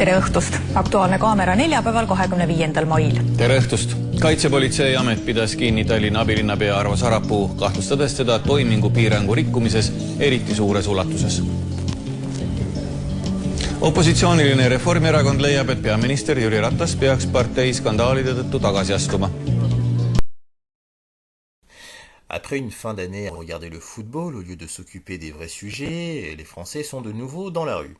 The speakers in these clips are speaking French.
Tere õhtust! Aktuaalne kaamera neljapäeval 25. mail. Tere õhtust! Kaitsepolitseiamet pidas kinni Tallinna abilinnapea Arvo Sarapuu, kahtlustades teda toimingupiirangu rikkumises eriti suures ulatuses. Opositsiooniline Reformierakond leiab, et peaminister Jüri Ratas peaks partei skandaalide tõttu tagasi astuma. Après une fin d'année à regarder le football au lieu de s'occuper des vrais sujets, les Français sont de nouveau dans la rue.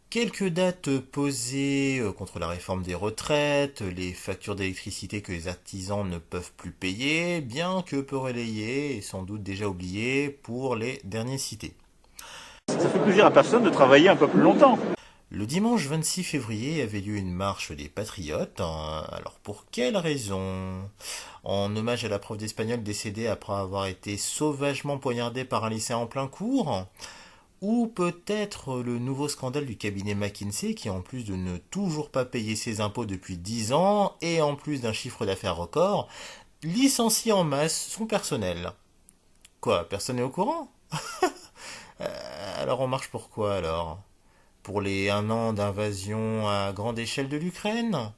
Quelques dates posées contre la réforme des retraites, les factures d'électricité que les artisans ne peuvent plus payer, bien que peu relayées et sans doute déjà oubliées pour les derniers cités. Ça fait plaisir à personne de travailler un peu plus longtemps. Le dimanche 26 février avait lieu une marche des Patriotes. Alors pour quelle raison? En hommage à la prof d'espagnol décédée après avoir été sauvagement poignardée par un lycéen en plein cours? Ou peut-être le nouveau scandale du cabinet McKinsey qui, en plus de ne toujours pas payer ses impôts depuis 10 ans et en plus d'un chiffre d'affaires record, licencie en masse son personnel. Quoi, personne n'est au courant? Alors on marche pour quoi alors? Pour les 1 an d'invasion à grande échelle de l'Ukraine?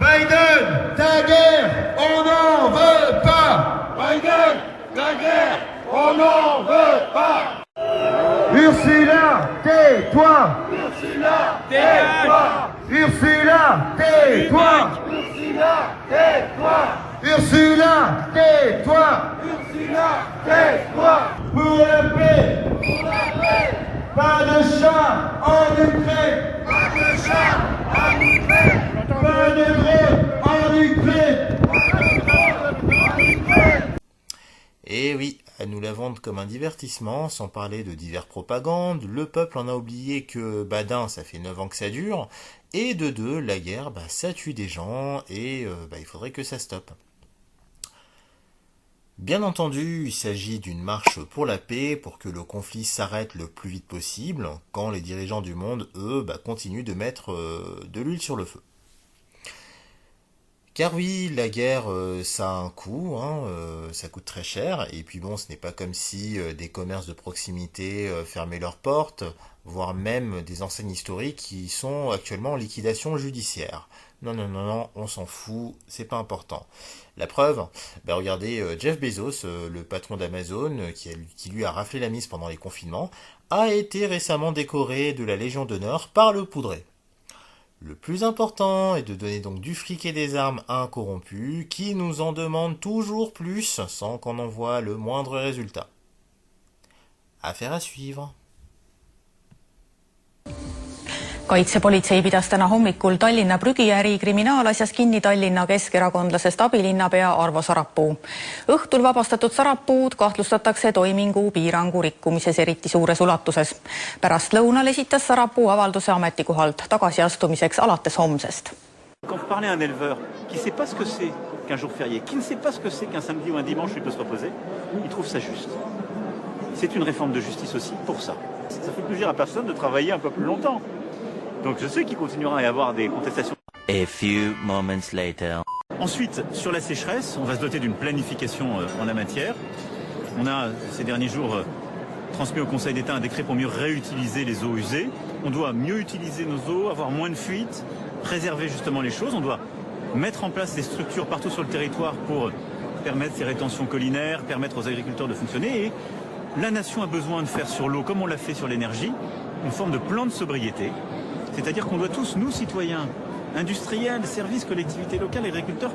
Biden, ta guerre, on n'en veut pas. Biden, ta guerre, on n'en veut pas. Ursula, tais-toi. Ursula, tais-toi. Ursula, tais-toi. Ursula, tais-toi. Ursula, tais-toi. Ursula, tais-toi. Pour la paix. Pour la paix. Pas de chat en Ukraine. Pas de chat en Ukraine. Pas de drone en Ukraine. Et oui, à nous la vendre comme un divertissement, sans parler de divers propagandes, le peuple en a oublié que, d'un, ça fait 9 ans que ça dure, et de 2, la guerre, ça tue des gens, et il faudrait que ça stoppe. Bien entendu, il s'agit d'une marche pour la paix, pour que le conflit s'arrête le plus vite possible, quand les dirigeants du monde, eux, continuent de mettre de l'huile sur le feu. Car oui, la guerre, ça a un coût, ça coûte très cher, et puis bon, ce n'est pas comme si des commerces de proximité fermaient leurs portes, voire même des enseignes historiques qui sont actuellement en liquidation judiciaire. Non, on s'en fout, c'est pas important. La preuve, regardez, Jeff Bezos, le patron d'Amazon, qui lui a raflé la mise pendant les confinements, a été récemment décoré de la Légion d'honneur par le poudré. Le plus important est de donner donc du fric et des armes à un corrompu qui nous en demande toujours plus sans qu'on en voie le moindre résultat. Affaire à suivre. Kaitsepolitsei pidas täna hommikul Tallinna prügiäri kriminaalasjas kinni Tallinna keskerakondlasest abilinnapea Arvo Sarapuu. Õhtul vabastatud Sarapuud kahtlustatakse toimingu piirangu rikkumises eriti suures ulatuses. Pärast lõunal esitas Sarapuu avalduse ametikohalt tagasiastumiseks alates homsest. Quand vous parlez à un éleveur qui ne sait pas ce que c'est qu'un jour férié, qui ne sait pas ce que c'est qu'un samedi ou un dimanche où il peut se reposer, il trouve ça juste. C'est une réforme de justice aussi pour ça. Ça fait plaisir à personne de travailler un peu plus longtemps. Donc je sais qu'il continuera à y avoir des contestations. A few moments later. Ensuite, sur la sécheresse, on va se doter d'une planification en la matière. On a, ces derniers jours, transmis au Conseil d'État un décret pour mieux réutiliser les eaux usées. On doit mieux utiliser nos eaux, avoir moins de fuites, préserver justement les choses. On doit mettre en place des structures partout sur le territoire pour permettre ces rétentions collinaires, permettre aux agriculteurs de fonctionner. Et la nation a besoin de faire sur l'eau, comme on l'a fait sur l'énergie, une forme de plan de sobriété. C'est-à-dire qu'on doit tous, nous citoyens, industriels, services, collectivités locales, agriculteurs,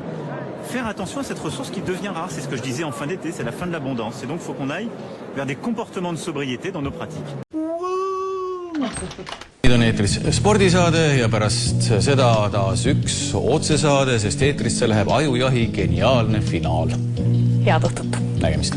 faire attention à cette ressource qui devient rare. C'est ce que je disais en fin d'été, c'est la fin de l'abondance. Et donc il faut qu'on aille vers des comportements de sobriété dans nos pratiques. Nüüd on eetris spordisaade ja pärast seda taas üks otsesaade, sest eetrisse läheb ajujahi geniaalne finaal. Head õhtut! Nägemist!